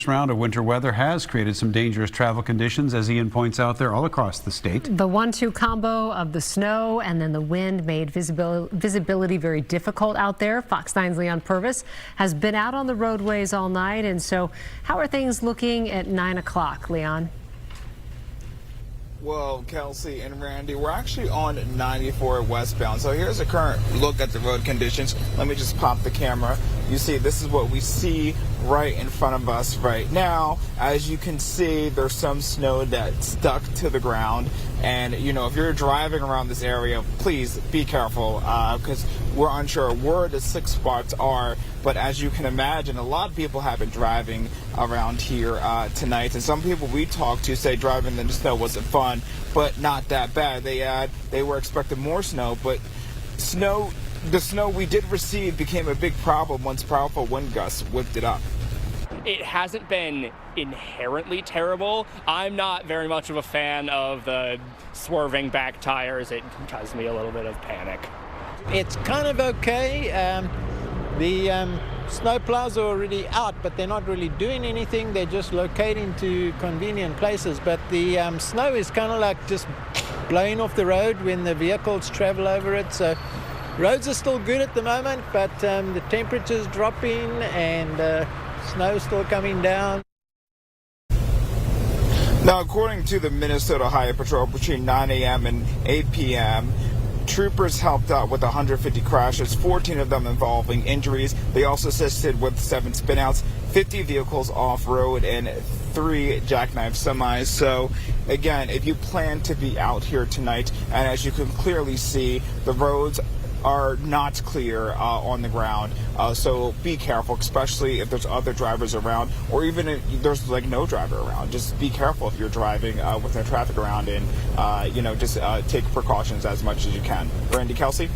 Round of winter weather has created some dangerous travel conditions, as Ian points out, there all across the state. The 1-2 combo of the snow and then the wind made visibility very difficult out there. Fox 9's Leon Purvis has been out on the roadways all night. And so how are things looking at 9 o'clock, Leon? Well, Kelsey and Randy, we're actually on 94 westbound. So here's a current look at the road conditions. Let me just pop the camera. You see, this is what we see right in front of us right now. As you can see, there's some snow that's stuck to the ground. And, you know, if you're driving around this area, please be careful because we're unsure where the 6 spots are. But as you can imagine, a lot of people have been driving around here tonight. And some people we talked to say driving in the snow wasn't fun, but not that bad. They were expecting more snow, but the snow we did receive became a big problem once powerful wind gusts whipped it up. It hasn't been inherently terrible. I'm not very much of a fan of the swerving back tires. It causes me a little bit of panic. It's kind of okay. The snow plows are already out, but they're not really doing anything. They're just locating to convenient places. But the snow is kind of like just blowing off the road when the vehicles travel over it. So roads are still good at the moment, but the temperature's dropping and snow still coming down. Now, according to the Minnesota Highway Patrol, between 9 a.m. and 8 p.m., troopers helped out with 150 crashes, 14 of them involving injuries. They also assisted with 7 spinouts, 50 vehicles off-road, and 3 jackknife semis. So, again, if you plan to be out here tonight, and as you can clearly see, the roads are not clear on the ground, so be careful, especially if there's other drivers around, or even if there's like no driver around. Just be careful if you're driving with no traffic around, and just take precautions as much as you can. Randy, Kelsey.